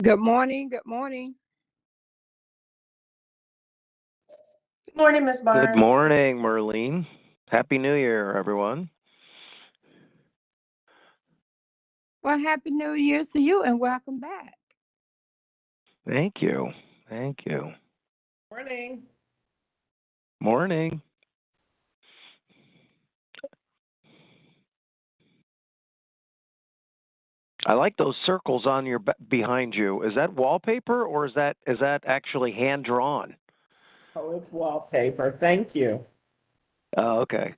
Good morning. Good morning. Good morning, Ms. Barnes. Good morning, Merlene. Happy New Year, everyone. Well, Happy New Year to you and welcome back. Thank you. Thank you. Morning. Morning. I like those circles on your behind you. Is that wallpaper or is that actually hand drawn? Oh, it's wallpaper. Thank you. Oh, okay.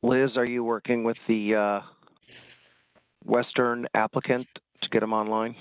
Liz, are you working with the Western applicant to get him online?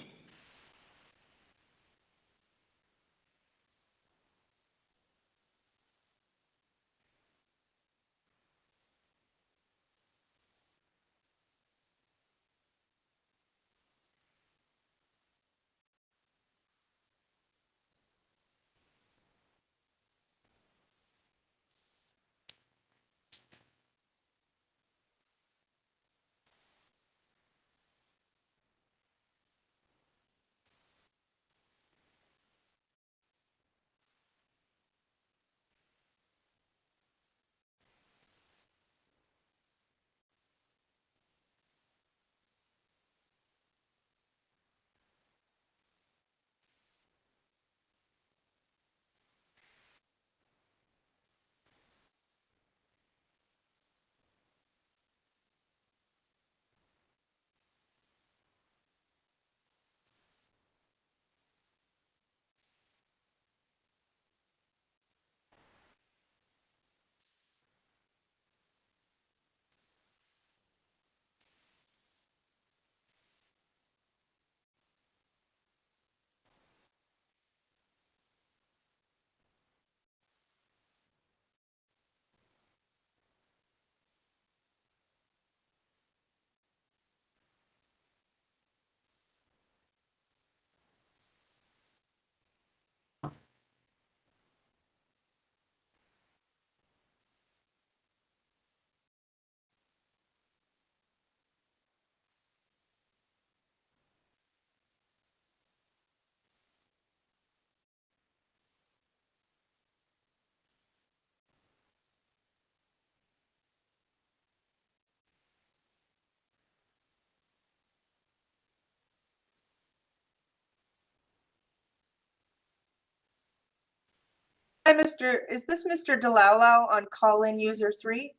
Hi, is this Mr. DeLaulau on call-in user 3?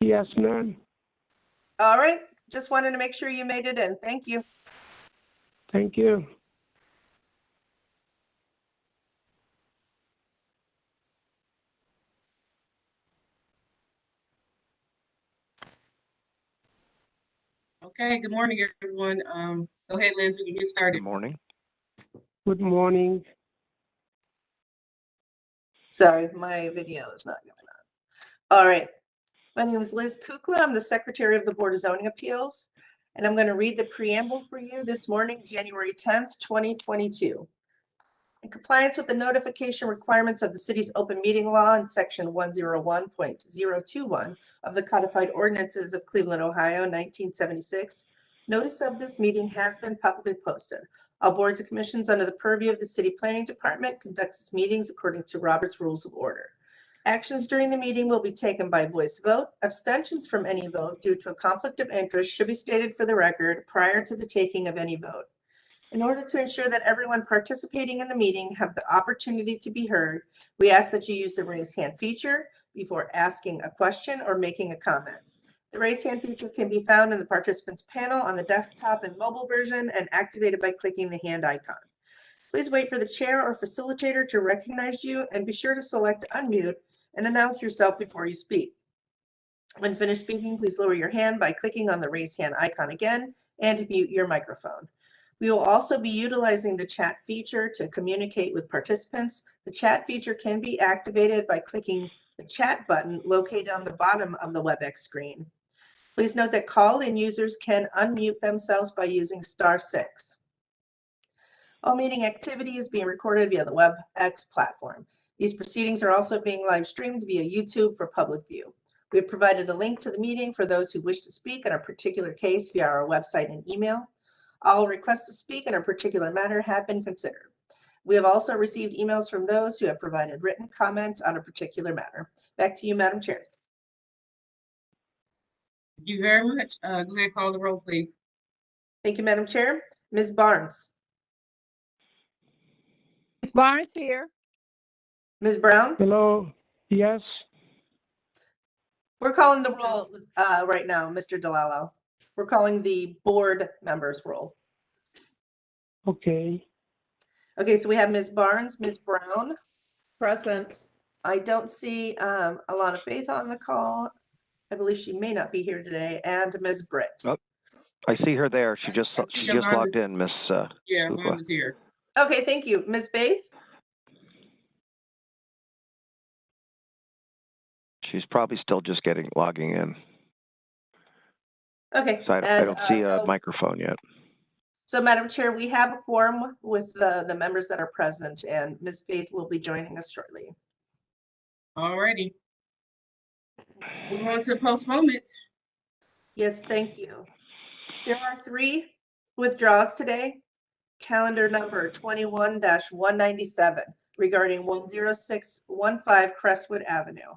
Yes, ma'am. All right, just wanted to make sure you made it in. Thank you. Thank you. Okay, good morning, everyone. Go ahead, Liz, we can get started. Good morning. Good morning. Sorry, my video is not going on. All right. My name is Liz Kukla. I'm the Secretary of the Board of Zoning Appeals. And I'm going to read the preamble for you this morning, January 10th, 2022. In compliance with the notification requirements of the city's open meeting law and section 101.021 of the codified ordinances of Cleveland, Ohio, 1976, notice of this meeting has been publicly posted. All boards and commissions under the purview of the city planning department conducts its meetings according to Robert's Rules of Order. Actions during the meeting will be taken by voice vote. Abstentions from any vote due to a conflict of interest should be stated for the record prior to the taking of any vote. In order to ensure that everyone participating in the meeting have the opportunity to be heard, we ask that you use the raise hand feature before asking a question or making a comment. The raise hand feature can be found in the participants panel on the desktop and mobile version and activated by clicking the hand icon. Please wait for the chair or facilitator to recognize you and be sure to select unmute and announce yourself before you speak. When finished speaking, please lower your hand by clicking on the raise hand icon again and mute your microphone. We will also be utilizing the chat feature to communicate with participants. The chat feature can be activated by clicking the chat button located on the bottom of the WebEx screen. Please note that call-in users can unmute themselves by using *6. All meeting activity is being recorded via the WebEx platform. These proceedings are also being live streamed via YouTube for public view. We have provided a link to the meeting for those who wish to speak on a particular case via our website and email. All requests to speak on a particular matter have been considered. We have also received emails from those who have provided written comments on a particular matter. Back to you, Madam Chair. Thank you very much. Go ahead, call the roll, please. Thank you, Madam Chair. Ms. Barnes. Ms. Barnes here. Ms. Brown. Hello. Yes. We're calling the roll right now, Mr. DeLallo. We're calling the board members roll. Okay. Okay, so we have Ms. Barnes, Ms. Brown. Present. I don't see Alana Faith on the call. I believe she may not be here today, and Ms. Britt. Oh. I see her there. She just logged in, Miss. Yeah, Lupa. mine was here. Okay, thank you. Ms. Faith? She's probably still just logging in. Okay. So I don't see a so, microphone yet. So, Madam Chair, we have a quorum with the members that are present, and Ms. Faith will be joining us shortly. All righty. Move on to postponements. Yes, thank you. There are 3 withdrawals today. Calendar number 21-197 regarding 10615 Crestwood Avenue,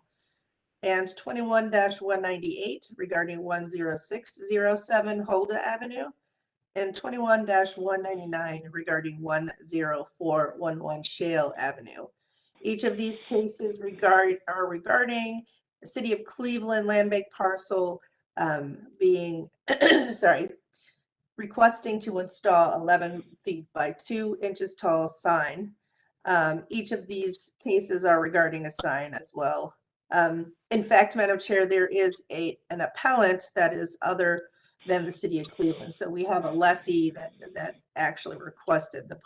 and 21-198 regarding 10607 Holda Avenue, and 21-199 regarding 10411 Shale Avenue. Each of these cases are regarding the City of Cleveland land bank parcel being, requesting to install 11 feet by 2 inches tall sign. Each of these cases are regarding a sign as well. In fact, Madam Chair, there is an appellant that is other than the City of Cleveland. So we have a lessee that actually requested the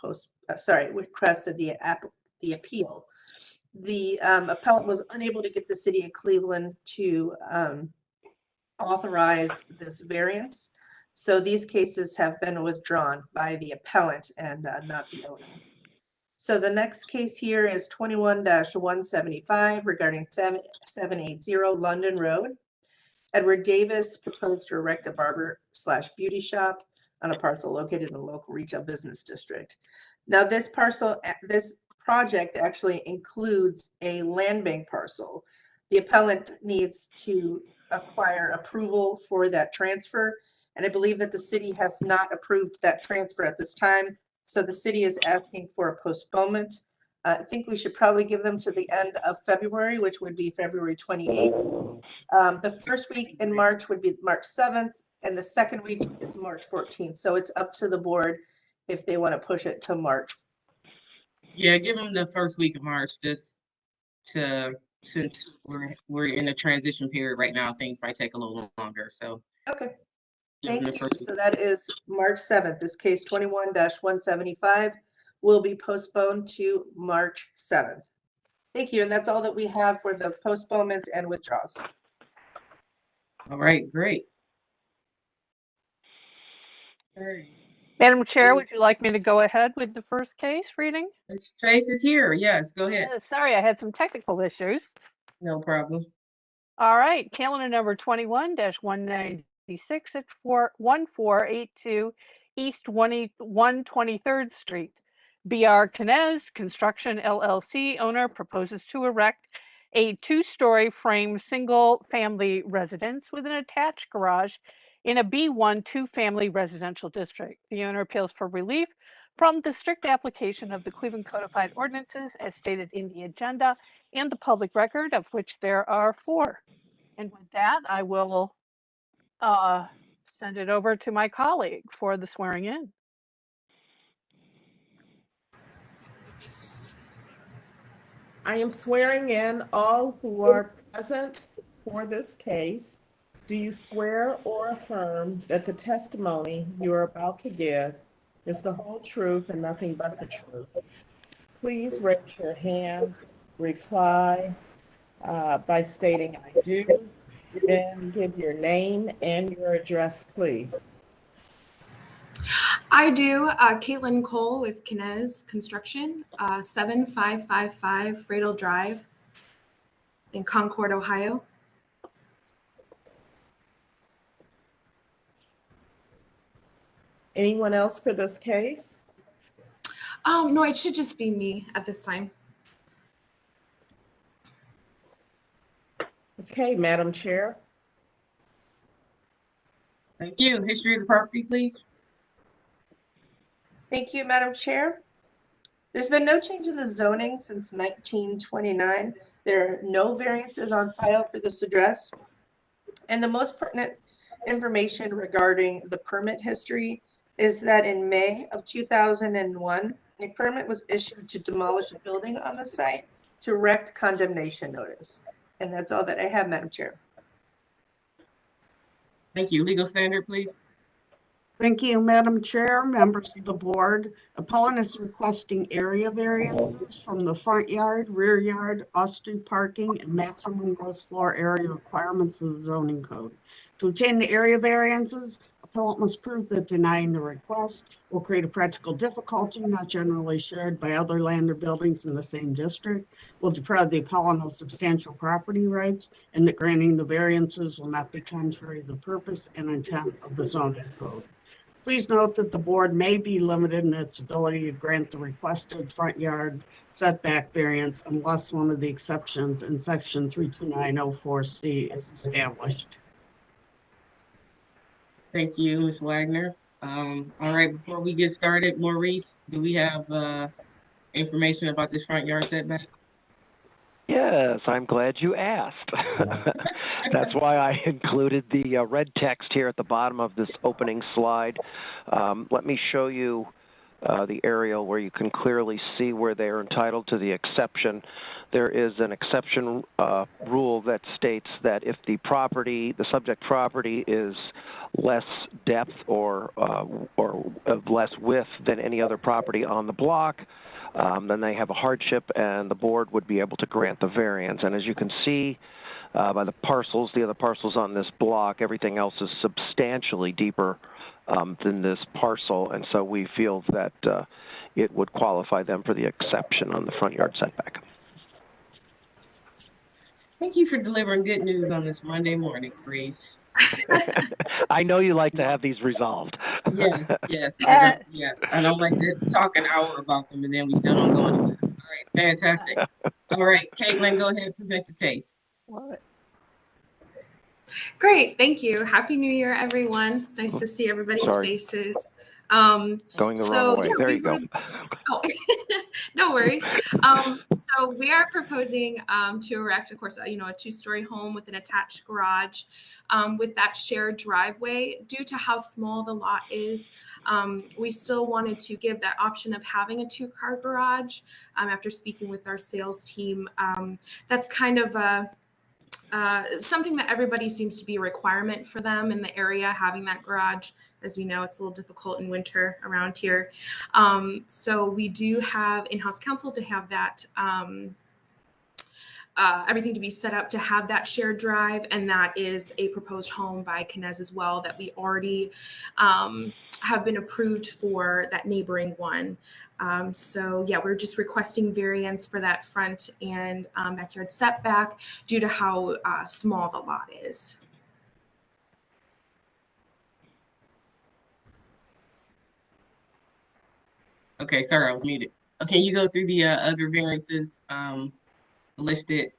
appeal. The appellant was unable to get the City of Cleveland to authorize this variance. So these cases have been withdrawn by the appellant and not the owner. So the next case here is 21-175 regarding 780 London Road. Edward Davis proposed to erect a barber / beauty shop on a parcel located in a local retail business district. Now this project actually includes a land bank parcel. The appellant needs to acquire approval for that transfer, and I believe that the city has not approved that transfer at this time. So the city is asking for a postponement. I think we should probably give them to the end of February, which would be February 28th. The first week in March would be March 7th, and the second week is March 14th. So it's up to the board if they want to push it to March. Yeah, give them the first week of March, just since we're in a transition period right now, things might take a little longer. So Okay. give them Thank the you. first week. So that is March 7th. This case 21-175 will be postponed to March 7th. Thank you. And that's all that we have for the postponements and withdrawals. All right, great. Hey, Madam Chair, would you like me to go ahead with the first case reading? Miss Faith is here. Yes, go ahead. Sorry, I had some technical issues. No problem. All right, calendar number 21-196 at 1482 East 123rd Street. B.R. Canez Construction LLC owner proposes to erect a two-story frame single-family residence with an attached garage in a B1 two-family residential district. The owner appeals for relief from the strict application of the Cleveland Codified Ordinances as stated in the agenda and the public record, of which there are 4. And with that, I will send it over to my colleague for the swearing in. I am swearing in all who are present for this case. Do you swear or affirm that the testimony you are about to give is the whole truth and nothing but the truth? Please raise your hand, reply by stating I do, then give your name and your address, please. I do. Caitlin Cole with Canez Construction, 7555 Fradle Drive in Concord, Ohio. Anyone else for this case? No, it should just be me at this time. Okay, Madam Chair. Thank you. History of the property, please. Thank you, Madam Chair. There's been no change in the zoning since 1929. There are no variances on file for this address. And the most pertinent information regarding the permit history is that in May of 2001, a permit was issued to demolish a building on the site to erect condemnation notice. And that's all that I have, Madam Chair. Thank you. Legal standard, please. Thank you, Madam Chair, members of the board. Appellant is requesting area variances from the front yard, rear yard, off-street parking, and maximum gross floor area requirements of the zoning code. To obtain the area variances, appellant must prove that denying the request will create a practical difficulty not generally shared by other land or buildings in the same district, will deprive the appellant of substantial property rights, and that granting the variances will not be contrary to the purpose and intent of the zoning code. Please note that the board may be limited in its ability to grant the requested front yard setback variance unless one of the exceptions in section 32904C is established. Thank you, Ms. Wagner. All right, before we get started, Maurice, do we have information about this front yard setback? Yes, I'm glad you asked. That's why I included the red text here at the bottom of this opening slide. Let me show you the aerial where you can clearly see where they are entitled to the exception. There is an exception rule that states that if the subject property is less depth or less width than any other property on the block, then they have a hardship and the board would be able to grant the variance. And as you can see by the other parcels on this block, everything else is substantially deeper than this parcel. And so we feel that it would qualify them for the exception on the front yard setback. Thank you for delivering good news on this Monday morning, Grace. I know you like to have these resolved. Yes, yes, I don't, yes. I don't like to talk an hour about them and then we still don't go anywhere. All right, fantastic. All right, Caitlin, go ahead, present your case. Love it. Great, thank you. Happy New Year, everyone. It's nice to see everybody's faces. Going the wrong way. Yeah, there you go. Oh, no worries. So we are proposing to erect, of course, a two-story home with an attached garage with that shared driveway. Due to how small the lot is, we still wanted to give that option of having a two-car garage. After speaking with our sales team, that's kind of something that everybody seems to be a requirement for them in the area, having that garage. As we know, it's a little difficult in winter around here. So we do have in-house counsel to have that everything to be set up to have that shared drive, and that is a proposed home by Knez as well that we already have been approved for that neighboring one. So yeah, we're just requesting variance for that front and backyard setback due to how small the lot is. Okay, sorry, I was muted. Okay, you go through the other variances listed,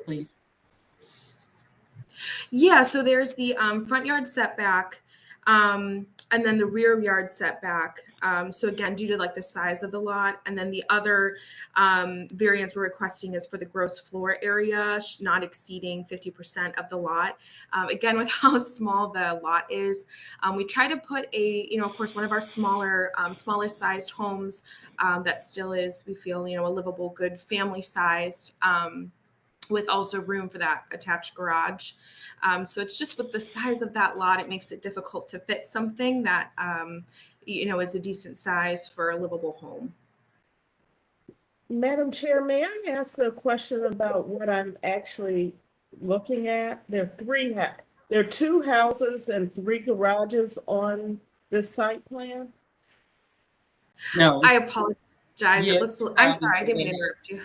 please. Yeah, so there's the front yard setback, and then the rear yard setback. So again, due to like the size of the lot, and then the other variance we're requesting is for the gross floor area not exceeding 50% of the lot. Again, with how small the lot is, we try to put of course, one of our smaller sized homes that still is, we feel, a livable, good family sized. With also room for that attached garage. So it's just with the size of that lot, it makes it difficult to fit something that, is a decent size for a livable home. Madam Chair, may I ask a question about what I'm actually looking at? There are 2 houses and 3 garages on this site plan? No. I apologize. Yes, It looks, I'm sorry, I didn't mean to interrupt you.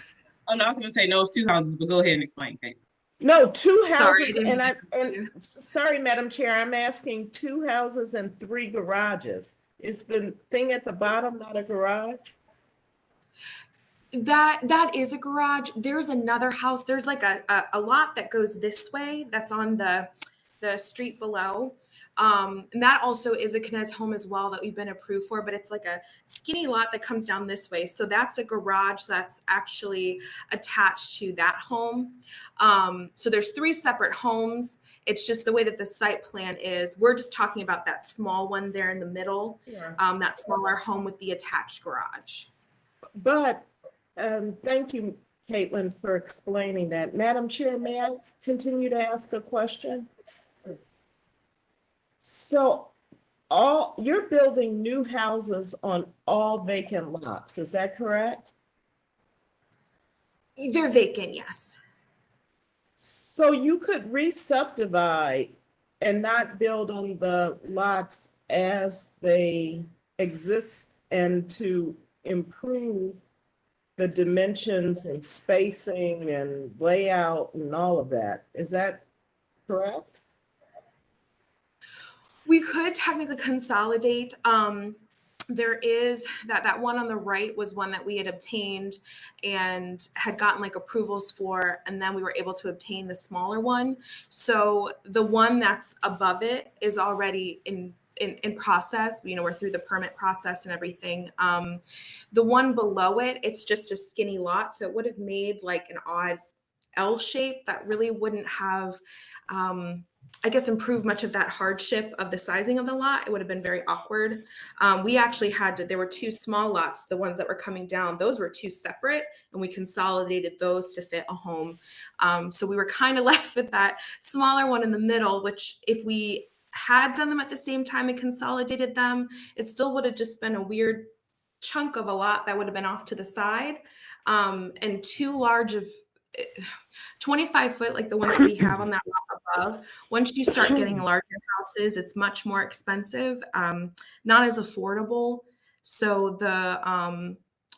Oh, no, I was going to say no, it's 2 houses, but go ahead and explain, Kate. No, 2 Sorry, I houses, didn't and mean to. sorry, Madam Chair, I'm asking 2 houses and 3 garages. Is the thing at the bottom not a garage? That is a garage. There's another house. There's like a lot that goes this way that's on the street below. And that also is a Knez home as well that we've been approved for, but it's like a skinny lot that comes down this way. So that's a garage that's actually attached to that home. So there's 3 separate homes. It's just the way that the site plan is. We're just talking about that small one there in the middle, Yeah. that smaller home with the attached garage. But thank you, Caitlin, for explaining that. Madam Chair, may I continue to ask a question? So you're building new houses on all vacant lots, is that correct? They're vacant, yes. So you could re-subdivide and not build on the lots as they exist and to improve the dimensions and spacing and layout and all of that. Is that correct? We could technically consolidate. There is that one on the right was one that we had obtained and had gotten like approvals for, and then we were able to obtain the smaller one. So the one that's above it is already in process. We're through the permit process and everything. The one below it, it's just a skinny lot, so it would have made like an odd L shape that really wouldn't have improved much of that hardship of the sizing of the lot. It would have been very awkward. We actually there were 2 small lots, the ones that were coming down, those were 2 separate, and we consolidated those to fit a home. So we were kind of left with that smaller one in the middle, which if we had done them at the same time and consolidated them, it still would have just been a weird chunk of a lot that would have been off to the side, and too large of 25 foot, like the one that we have on that lot above. Once you start getting larger houses, it's much more expensive, not as affordable. So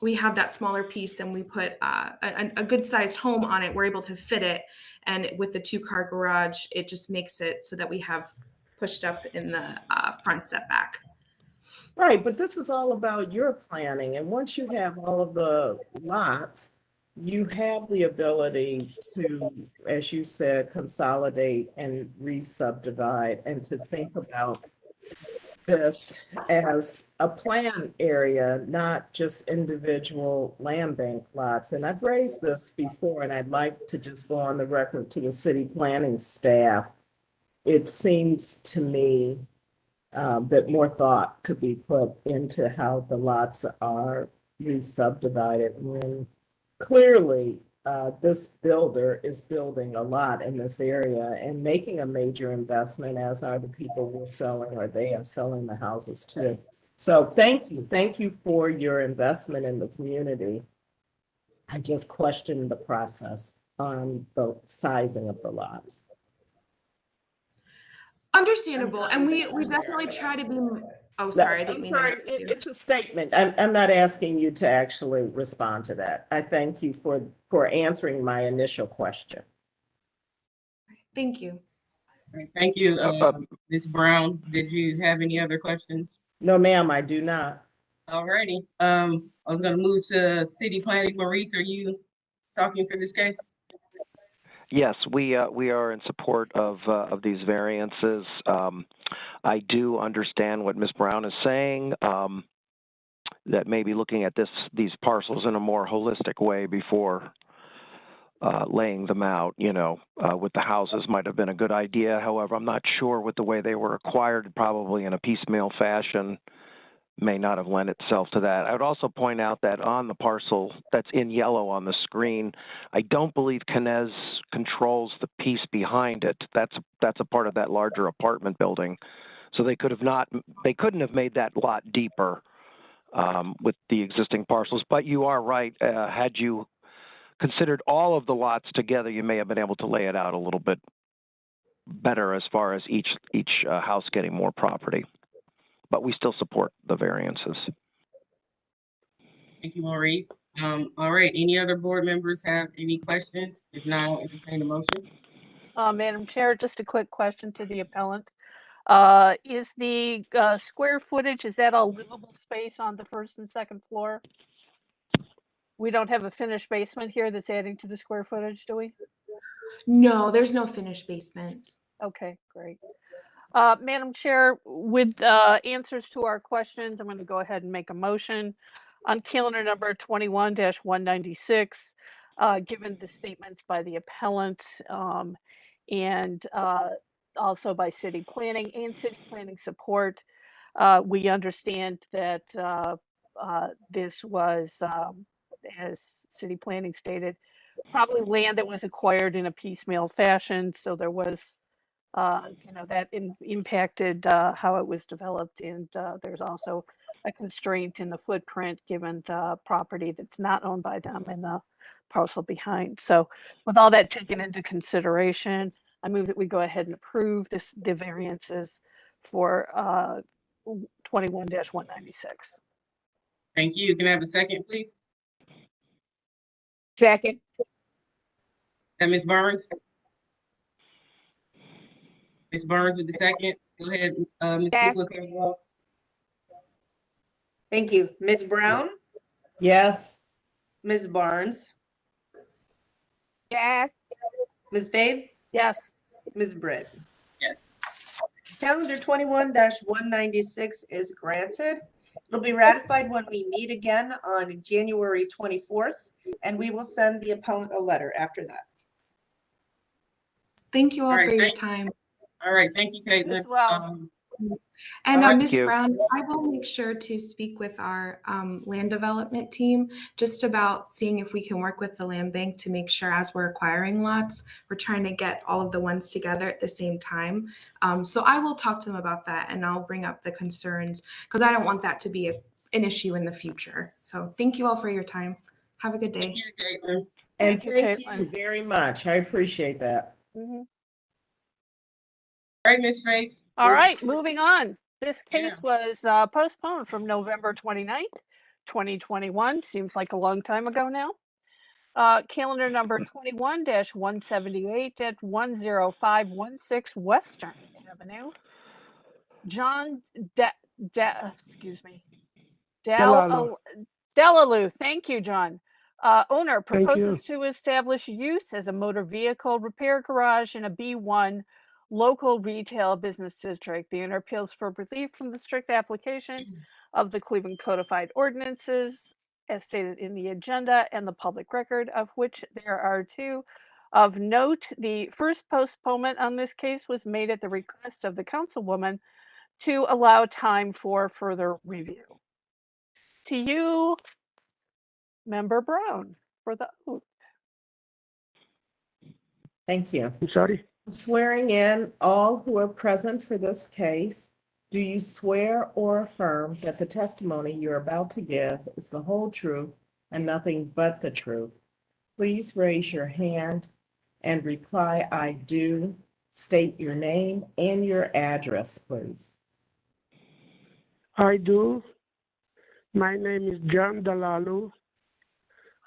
we have that smaller piece, and we put a good sized home on it. We're able to fit it, and with the 2-car garage, it just makes it so that we have pushed up in the front setback. Right, but this is all about your planning. And once you have all of the lots, you have the ability to, as you said, consolidate and re-subdivide, and to think about this as a plan area, not just individual land bank lots. And I've raised this before, and I'd like to just go on the record to the city planning staff. It seems to me that more thought could be put into how the lots are re-subdivided. When clearly this builder is building a lot in this area and making a major investment, as are the people we're selling, or they are selling the houses to. So thank you for your investment in the community. I just questioned the process. on the sizing of the lots. Understandable. And we definitely try to be, oh, sorry, I didn't I'm mean to sorry, interrupt you. it's a statement. I'm not asking you to actually respond to that. I thank you for answering my initial question. Thank you. All right, thank you, Ms. Brown. Did you have any other questions? No, ma'am, I do not. All righty. I was gonna move to city planning. Maurice, are you talking for this case? Yes, we are in support of these variances. I do understand what Ms. Brown is saying, that maybe looking at these parcels in a more holistic way before laying them out, with the houses might have been a good idea. However, I'm not sure with the way they were acquired, probably in a piecemeal fashion, may not have lent itself to that. I would also point out that on the parcel that's in yellow on the screen, I don't believe Kinez controls the piece behind it. That's a part of that larger apartment building. So they couldn't have made that lot deeper with the existing parcels. But you are right. Had you considered all of the lots together, you may have been able to lay it out a little bit better as far as each house getting more property. But we still support the variances. Thank you, Maurice. All right, any other board members have any questions? If not, I'll entertain a motion. Madam Chair, just a quick question to the appellant. Is the square footage, is that all livable space on the first and second floor? We don't have a finished basement here that's adding to the square footage, do we? No, there's no finished basement. Okay, great. Madam Chair, with answers to our questions, I'm going to go ahead and make a motion on calendar number 21-196, given the statements by the appellant and also by city planning and city planning support. We understand that this was, as city planning stated, probably land that was acquired in a piecemeal fashion. So there was that impacted how it was developed. And there's also a constraint in the footprint given the property that's not owned by them and the parcel behind. So with all that taken into consideration, I move that we go ahead and approve the variances for 21-196. Thank you. Can I have a second, please? Second. And Ms. Burns? Ms. Burns with the second. Go ahead, Ms. Yes. Kugler. Thank you. Ms. Brown, Yes. Ms. Barnes, Yes. Ms. Faith, Yes. Ms. Britt. Yes. Calendar 21-196 is granted. It'll be ratified when we meet again on January 24th, and we will send the appellant a letter after that. Thank you all right, for your time. All right, thank you, Caitlin. As well. And All right. Ms. Thank you. Brown, I will make sure to speak with our land development team just about seeing if we can work with the land bank to make sure as we're acquiring lots, we're trying to get all of the ones together at the same time. So I will talk to them about that and I'll bring up the concerns because I don't want that to be an issue in the future. So thank you all for your time. Have a good day. Thank you, Caitlin. And Thank you, thank you Caitlin. very much. I appreciate that. Mhm. All right, Ms. Faith. All right, moving on. This case Yeah. was postponed from November 29th, 2021. Seems like a long time ago now. Calendar number 21-178 at 10516 Western Avenue. John Delalue. Thank you, John. Owner Thank proposes to establish use as a motor vehicle repair garage in a B1 local retail business district. The owner appeals for relief from the strict application of the Cleveland Codified Ordinances as stated in the agenda and the public record, of which there are two. Of note, the first postponement on this case was made at the request of the councilwoman to allow time for further review. To you, Member Brown, for the oath. Thank you. I'm sorry. Swearing in all who are present for this case, do you swear or affirm that the testimony you're about to give is the whole truth and nothing but the truth? please raise your hand and reply, "I do." State your name and your address, please. I do. My name is John Dalalu.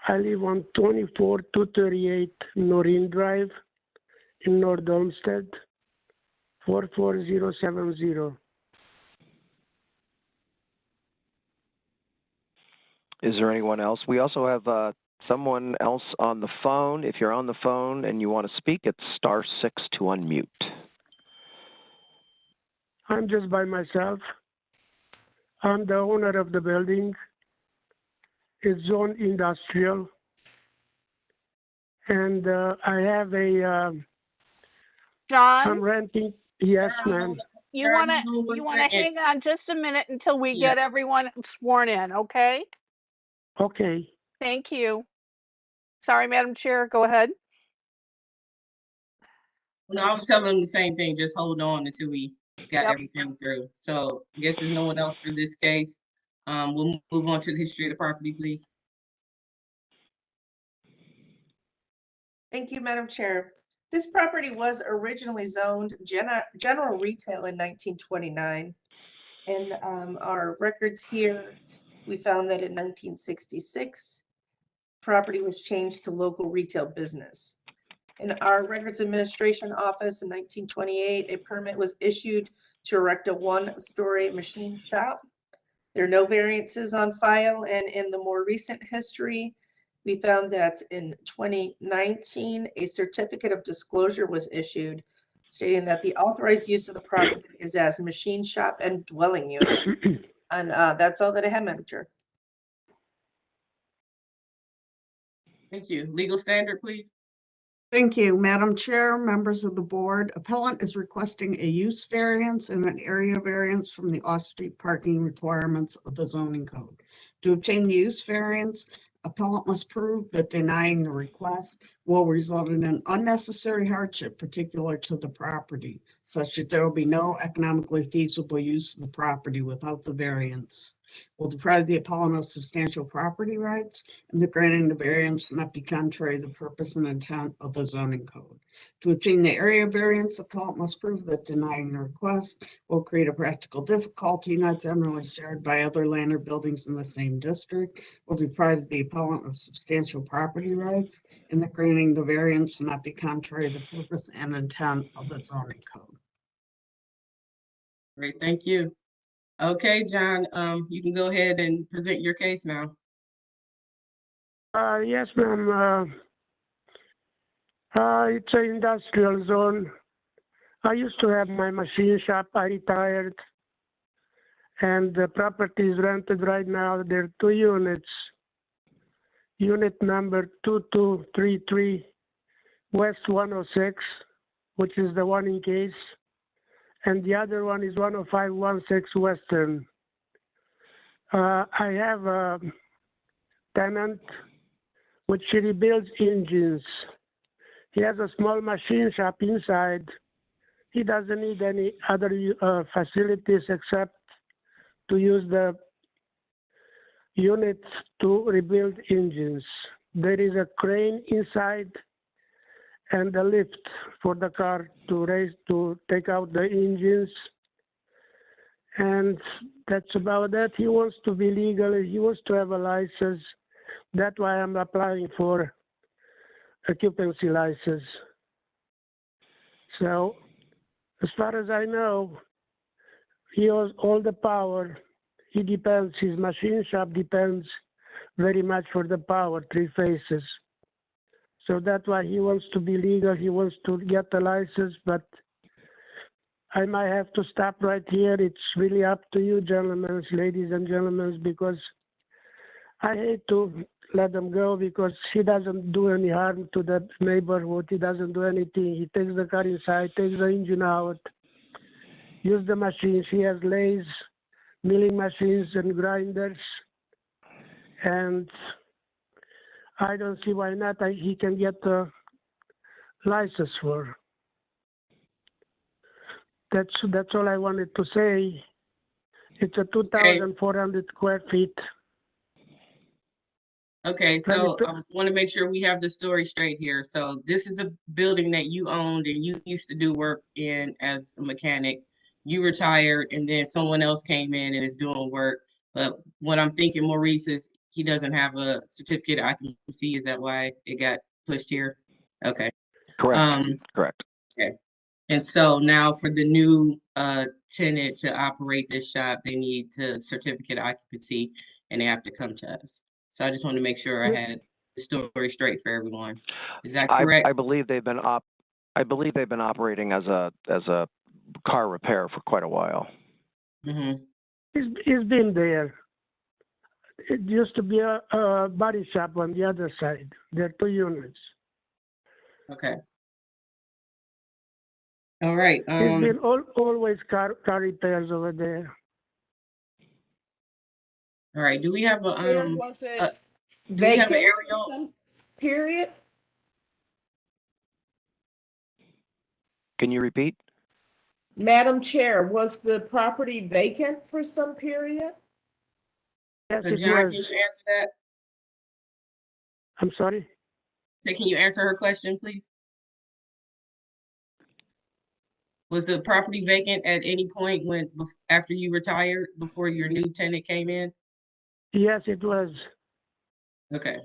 I live on 24238 Noreen Drive in North Olmsted, 44070. Is there anyone else? We also have someone else on the phone. If you're on the phone and you want to speak, it's *6 to unmute. I'm just by myself. I'm the owner of the building. It's zone industrial. And I have I'm John, renting. Yes, ma'am. you wanna hang on just a minute until we get everyone sworn in, okay? Okay. Thank you. Sorry, Madam Chair, go ahead. No, I was telling them the same thing. Just hold on until we got Yep. everything through. So I guess there's no one else for this case. We'll move on to the history of the property, please. Thank you, Madam Chair. This property was originally zoned general retail in 1929. In our records here, we found that in 1966, property was changed to local retail business. In our Records Administration Office in 1928, a permit was issued to erect a one-story machine shop. There are no variances on file, and in the more recent history, we found that in 2019, a certificate of disclosure was issued stating that the authorized use of the property is as machine shop and dwelling unit. And that's all that I have, Madam Chair. Thank you. Legal standard, please. Thank you, Madam Chair, members of the board. Appellant is requesting a use variance and an area variance from the off-street parking requirements of the zoning code. To obtain the use variance, appellant must prove that denying the request will result in an unnecessary hardship particular to the property, such that there will be no economically feasible use of the property without the variance. Will deprive the appellant of substantial property rights, and the granting the variance will not be contrary to the purpose and intent of the zoning code. To obtain the area variance, the appellant must prove that denying the request will create a practical difficulty not generally shared by other land or buildings in the same district, will deprive the appellant of substantial property rights, and the granting the variance will not be contrary to the purpose and intent of the zoning code. Great, thank you. Okay, John, you can go ahead and present your case now. Yes, ma'am. It's an industrial zone. I used to have my machine shop. I retired, and the property is rented right now. There are 2 units. Unit number 2233 West 106, which is the one in case, and the other one is 10516 Western. I have a tenant which rebuilds engines. He has a small machine shop inside. He doesn't need any other facilities except to use the units to rebuild engines. There is a crane inside and a lift for the car to take out the engines. And that's about that. He wants to be legal. He wants to have a license. That's why I'm applying for occupancy license. So as far as I know, he has all the power. He depends, his machine shop depends very much for the power, 3 phases. So that's why he wants to be legal. He wants to get the license, but I might have to stop right here. It's really up to you, gentlemen, ladies and gentlemen, because I hate to let them go because he doesn't do any harm to the neighborhood. He doesn't do anything. He takes the car inside, takes the engine out, use the machines. He has lathes, milling machines and grinders. And I don't see why not. He can get a license for. That's all I wanted to say. It's a 2,400 square feet. Okay, so I want to make sure we have the story straight here. So this is a building that you owned and you used to do work in as a mechanic. You retired and then someone else came in and is doing work. But what I'm thinking, Maurice, is he doesn't have a certificate of occupancy. Is that why it got pushed here? Okay. Correct. Correct. Okay. And so now for the new tenant to operate this shop, they need the certificate of occupancy and they have to come to us. So I just want to make sure I had the story straight for everyone. Is that correct? I believe they've been operating as a car repair for quite a while. Mm-hmm. It's been there. It used to be a body shop on the other side. There are 2 units. Okay. All right. It's been always car repairs over there. All right. Do we have a Where was it do we have an vacant for aerial? some period? Can you repeat? Madam Chair, was the property vacant for some period? Yes, So it John, was. can you answer that? I'm sorry? So can you answer her question, please? Was the property vacant at any point after you retired, before your new tenant came in? Yes, it was. Okay.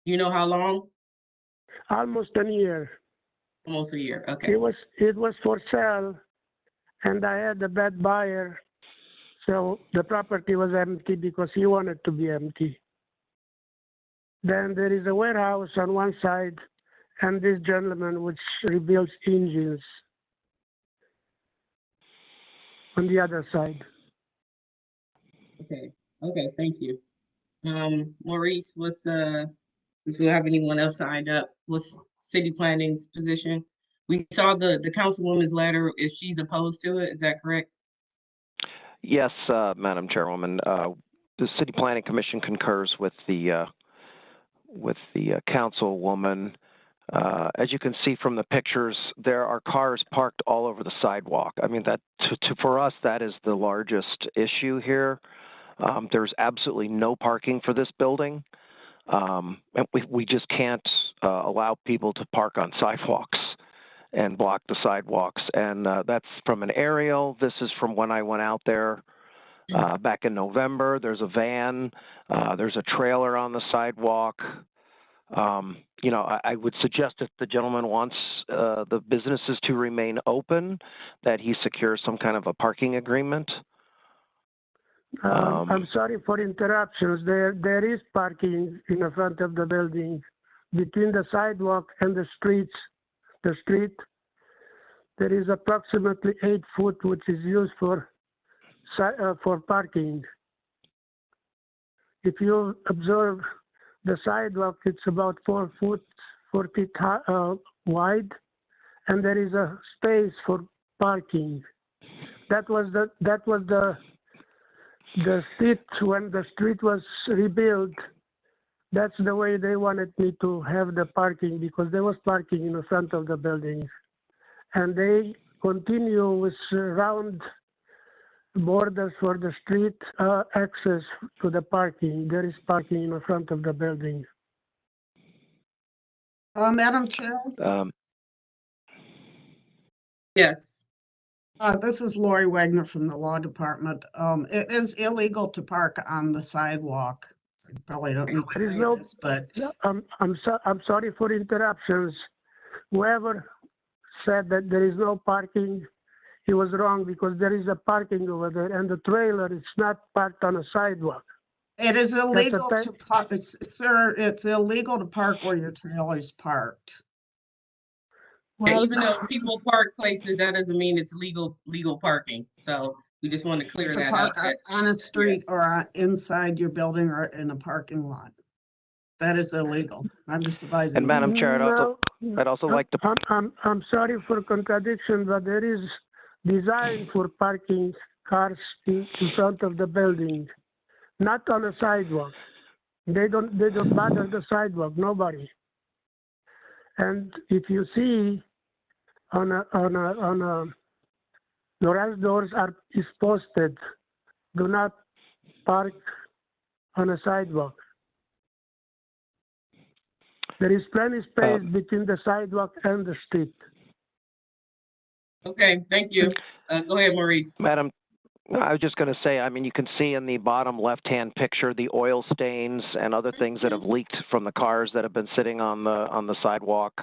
You know how long? Almost a year. Almost a year. Okay. It was for sale, and I had a bad buyer, so the property was empty because he wanted to be empty. Then there is a warehouse on one side, and this gentleman which rebuilds engines on the other side. Okay. Okay. Thank you. Maurice, since we don't have anyone else signed up, what's city planning's position? We saw the councilwoman's letter. Is she's opposed to it? Is that correct? Yes, Madam Chairwoman. The City Planning Commission concurs with the councilwoman. As you can see from the pictures, there are cars parked all over the sidewalk. I mean, for us, that is the largest issue here. There's absolutely no parking for this building. And we just can't allow people to park on sidewalks and block the sidewalks. And that's from an aerial. This is from when I went out there back in November. There's a van. There's a trailer on the sidewalk. You know, I would suggest if the gentleman wants the businesses to remain open, that he secures some kind of a parking agreement. I'm sorry for interruptions. There is parking in the front of the building between the sidewalk and the street. There is approximately 8 foot, which is used for parking. If you observe the sidewalk, it's about 4 feet high, wide, and there is a space for parking. That was the street when the street was rebuilt. That's the way they wanted me to have the parking, because there was parking in the front of the building, and they continue with round borders for the street access to the parking. There is parking in the front of the building. Madam Chair, Yes. this is Lori Wagner from the Law Department. It is illegal to park on the sidewalk. I probably don't need to say this, but I'm sorry for interruptions. Whoever said that there is no parking, he was wrong, because there is a parking over there, and the trailer is not parked on a sidewalk. it is illegal to park, sir. It's illegal to park where your trailer is parked. Yeah, Well, even though people park places, that doesn't mean it's legal parking. So we just want to clear To that park up. on a street or inside your building or in a parking lot. That is illegal. I'm just advising. And Madam Chair, I'd also like to. I'm sorry for contradiction, but there is design for parking cars in front of the building, not on a sidewalk. They don't bother the sidewalk. Nobody. And if you see on a garage doors is posted, do not park on a sidewalk. There is plenty space between the sidewalk and the street. Okay, thank you. Go ahead, Maurice. Madam, I was just going to say, I mean, you can see in the bottom left-hand picture the oil stains and other things that have leaked from the cars that have been sitting on the sidewalk.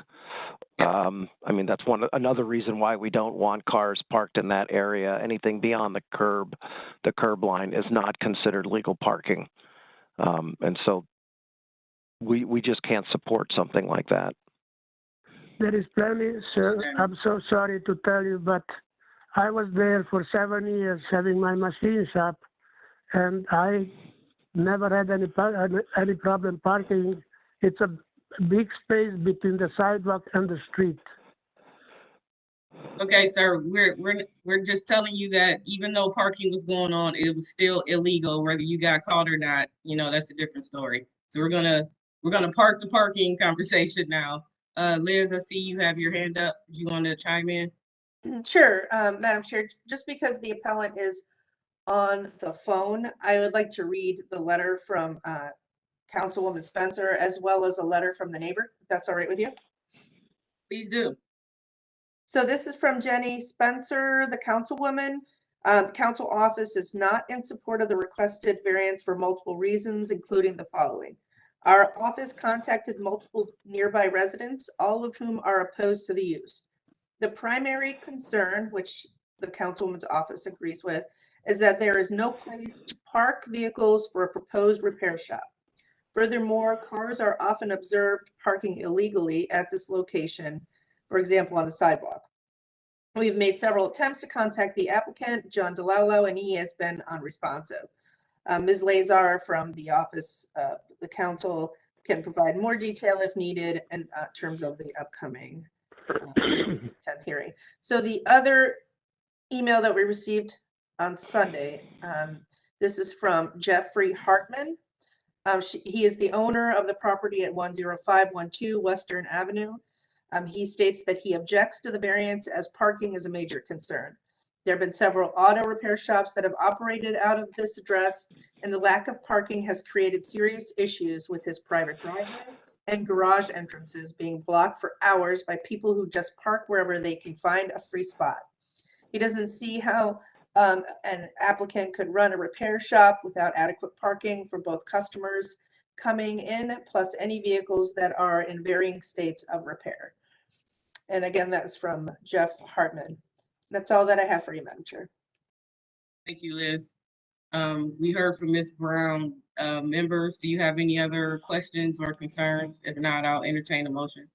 I mean, that's another reason why we don't want cars parked in that area. Anything beyond the curb line is not considered legal parking, and so we just can't support something like that. There is plenty, sir. I'm so sorry to tell you, but I was there for 7 years having my machine shop, and I never had any problem parking. It's a big space between the sidewalk and the street. Okay, sir, we're just telling you that even though parking was going on, it was still illegal, whether you got caught or not. You know, that's a different story. So we're gonna park the parking conversation now. Liz, I see you have your hand up. Do you want to chime in? Sure, Madam Chair, just because the appellant is on the phone, I would like to read the letter from Councilwoman Spencer, as well as a letter from the neighbor, if that's all right with you. Please do. So this is from Jenny Spencer, the councilwoman. The council office is not in support of the requested variance for multiple reasons, including the following. Our office contacted multiple nearby residents, all of whom are opposed to the use. The primary concern, which the councilwoman's office agrees with, is that there is no place to park vehicles for a proposed repair shop. Furthermore, cars are often observed parking illegally at this location, for example, on the sidewalk. We've made several attempts to contact the applicant, John DeLaulo, and he has been unresponsive. Ms. Lazar from the office of the council can provide more detail if needed in terms of the upcoming 10th hearing. So the other email that we received on Sunday, this is from Jeffrey Hartman. He is the owner of the property at 10512 Western Avenue. He states that he objects to the variance as parking is a major concern. There have been several auto repair shops that have operated out of this address, and the lack of parking has created serious issues with his private driveway and garage entrances being blocked for hours by people who just park wherever they can find a free spot. He doesn't see how an applicant could run a repair shop without adequate parking for both customers coming in, plus any vehicles that are in varying states of repair. And again, that's from Jeff Hartman. That's all that I have for you, Madam Chair. Thank you, Liz. We heard from Ms. Brown. Members, do you have any other questions or concerns? If not, I'll entertain a motion.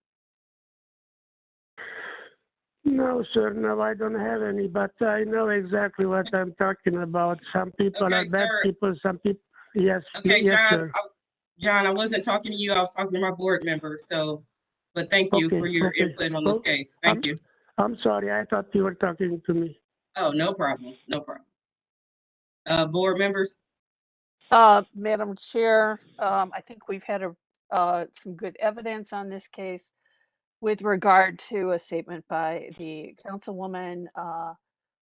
No, sir, no, I don't have any, but I know exactly what I'm talking about. Some people Okay, are bad sir. people, some people, yes, Okay, yes, John, sir. John, I wasn't talking to you. I was talking to my board members. So, but thank you for your input on this case. Thank you. I'm sorry, I thought you were talking to me. Oh, no problem. No problem. Board members? Madam Chair, I think we've had some good evidence on this case with regard to a statement by the councilwoman,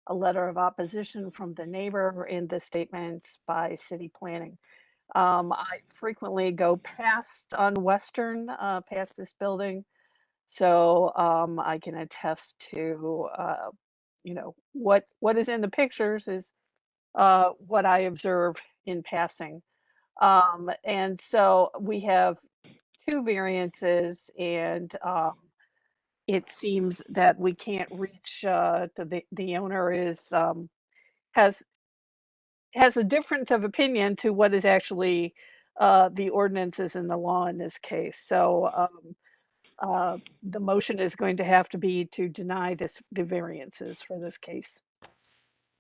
a letter of opposition from the neighbor, and the statements by city planning. I frequently go past on Western, past this building, so I can attest to, you know, what is in the pictures is what I observe in passing. And so we have two variances, and it seems that we can't reach the owner is has a difference of opinion to what is actually the ordinances and the law in this case. So the motion is going to have to be to deny the variances for this case.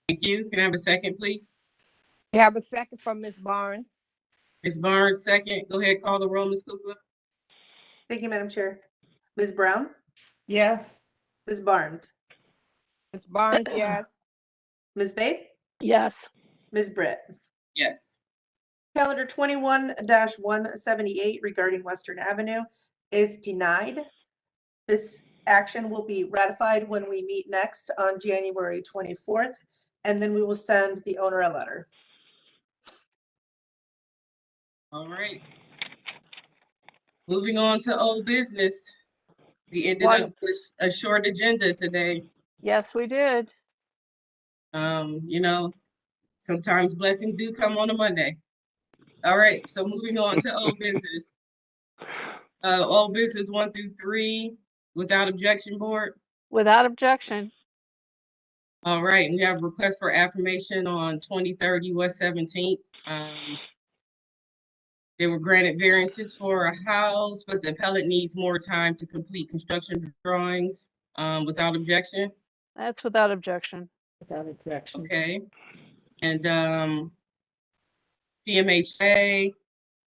Thank you. Can I have a second, please? We have a second from Ms. Barnes. Ms. Barnes, second. Go ahead, call the roll, Ms. Kukla. Thank you, Madam Chair. Ms. Brown? Yes. Ms. Barnes? Ms. Barnes, yes. Ms. Babe? Yes. Ms. Britt? Yes. Calendar 21-178 regarding Western Avenue is denied. This action will be ratified when we meet next on January 24th, and then we will send the owner a letter. All right. Moving on to old business. We ended One- up with a short agenda today. Yes, we did. You know, sometimes blessings do come on a Monday. All right, so moving on to old business. Old business 1 through 3, without objection, board. Without objection. All right, we have request for affirmation on 2030 West 17th. They were granted variances for a house, but the appellant needs more time to complete construction drawings. Without objection. That's without objection. Without objection. Okay. And CMHA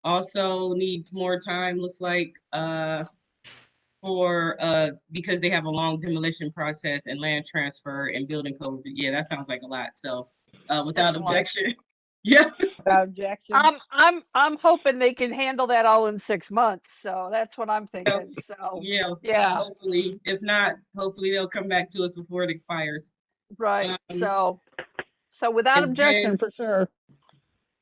also needs more time, looks like, for because they have a long demolition process and land transfer and building code. Yeah, that sounds like a lot. So without That's a lot. objection. Yeah. Without objection. I'm hoping they can handle that all in 6 months. So that's what I'm thinking. So Yeah. yeah, Hopefully. If not, hopefully they'll come back to us before it expires. right. So without and objection then- for sure.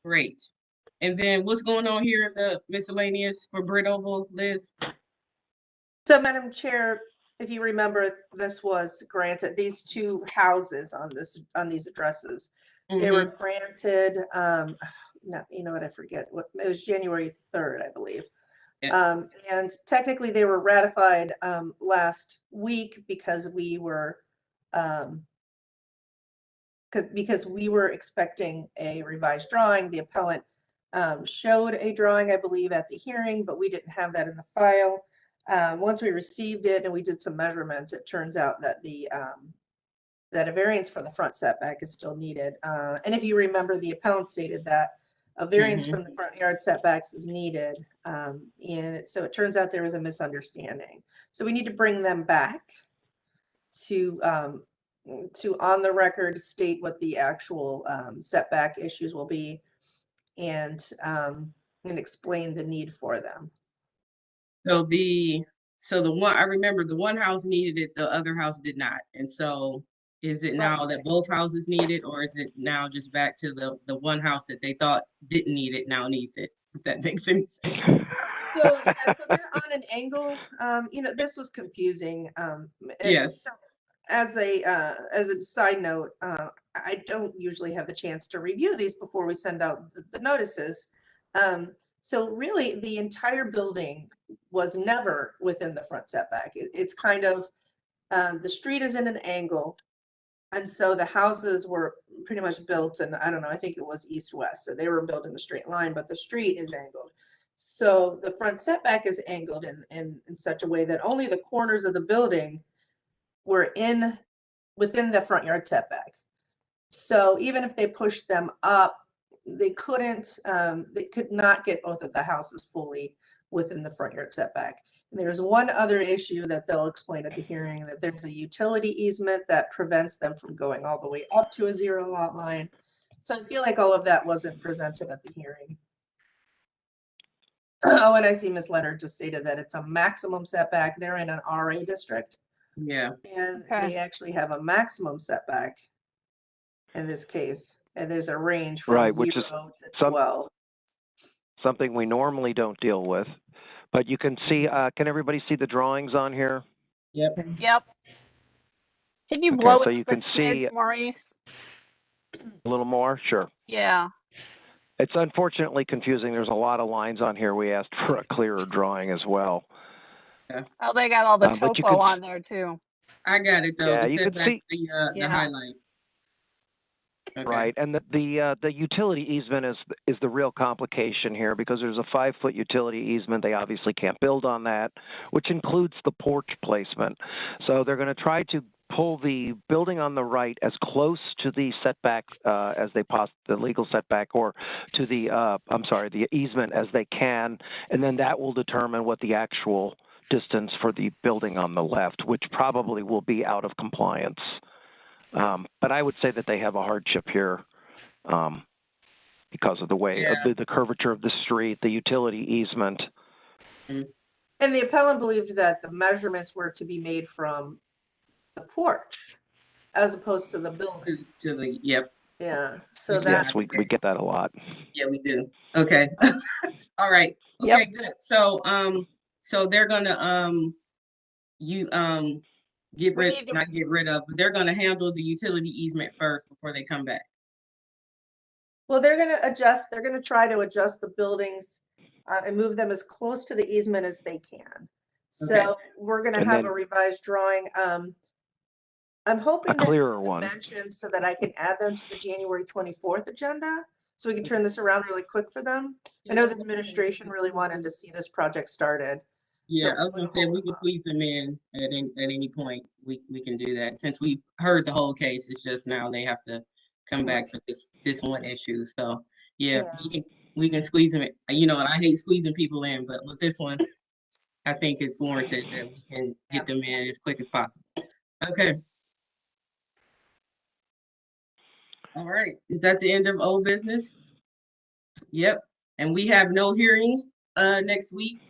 Great. And then what's going on here in the miscellaneous for Brit Oval, Liz? So, Madam Chair, if you remember, this was granted, these two houses on these addresses, they were granted, no, you know what, I forget, it was January 3rd, I believe. Yes. And technically they were ratified last week because we were expecting a revised drawing. The appellant showed a drawing, I believe, at the hearing, but we didn't have that in the file. Once we received it and we did some measurements, it turns out that that a variance for the front setback is still needed. And if you remember, the appellant stated that a variance from the front yard setbacks is needed. And so it turns out there was a misunderstanding. So we need to bring them back to on the record state what the actual setback issues will be and explain the need for them. So the one, I remember the one house needed it, the other house did not. And so is it now that both houses need it, or is it now just back to the one house that they thought didn't need it now needs it? If that makes any sense. So yeah, so they're on an angle. You know, this was confusing. Yes. So as a side note, I don't usually have the chance to review these before we send out the notices. So really, the entire building was never within the front setback. It's kind of the street is in an angle, and so the houses were pretty much built, and I don't know, I think it was east-west, so they were built in a straight line, but the street is angled. So the front setback is angled in such a way that only the corners of the building were within the front yard setback. So even if they pushed them up, they could not get both of the houses fully within the front yard setback. And there's one other issue that they'll explain at the hearing, that there's a utility easement that prevents them from going all the way up to a zero lot line. So I feel like all of that wasn't presented at the hearing. Oh, and I see Ms. Leonard just stated that it's a maximum setback. They're in an RA district. Yeah. And they actually have a maximum setback in this case. And there's a range from Right, 0 which is to 12. something we normally don't deal with. But you can see, can everybody see the drawings on here? Yep. Yep. Can you Okay, blow so it you up a can see smidge, Maurice? a little more? Sure. Yeah. It's unfortunately confusing. There's a lot of lines on here. We asked for a clearer drawing as well. Oh, they got all the but you topo can- on there too. I got it though. Yeah, The you can setbacks, see- the Yeah. highlight. Okay. Right, and the utility easement is the real complication here, because there's a 5-foot utility easement. They obviously can't build on that, which includes the porch placement. So they're going to try to pull the building on the right as close to the setback as they the legal setback, or to the the easement as they can, and then that will determine what the actual distance for the building on the left, which probably will be out of compliance. But I would say that they have a hardship here because of the way the curvature of the street, the utility easement. And the appellant believed that the measurements were to be made from the porch as opposed to the building. To the, yep. Yeah. So Exactly. that Yes, we get that a lot. Yeah, we do. Okay. All right. Yep. Okay, good. So, so they're gonna, get We rid, need to- not get rid of, but they're gonna handle the utility easement first before they come back. Well, they're gonna try to adjust the buildings and move them as close to the easement as they can. So Okay. we're gonna And have then- a revised drawing. I'm hoping A to have clearer the one. dimensions so that I can add them to the January 24th agenda. So we can turn this around really quick for them. I know the administration really wanted to see this project started. Yeah, So I was gonna say, we can squeeze them in at any point. We can do that. Since we've heard the whole case, it's just now they have to come back for this one issue. So, yeah, we can squeeze them in. You know, and I hate squeezing people in, but with this one, I think it's warranted that we can get them in as quick as possible. Okay. All right. Is that the end of old business? Yep. And we have no hearing next week.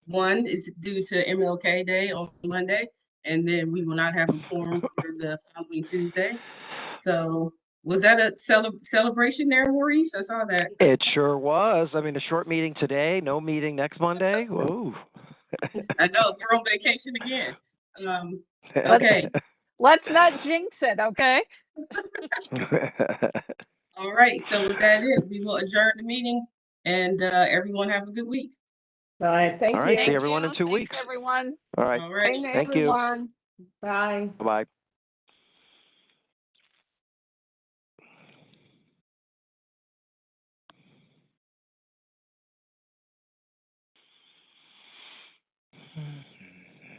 One is due to MLK Day on Monday, and then we will not have a quorum for the following Tuesday. So was that a celebration there, Maurice? I saw that. It sure was. I mean, a short meeting today, no meeting next Monday. Whoa. I know, we're on vacation again. Okay. Let's not jinx it, okay? All right. So with that, we will adjourn the meeting, and everyone have a good week. All right, thank All you. right, see everyone in 2 Thanks, weeks. everyone. All right, All right. Thanks, thank you. everyone. Bye. Bye-bye.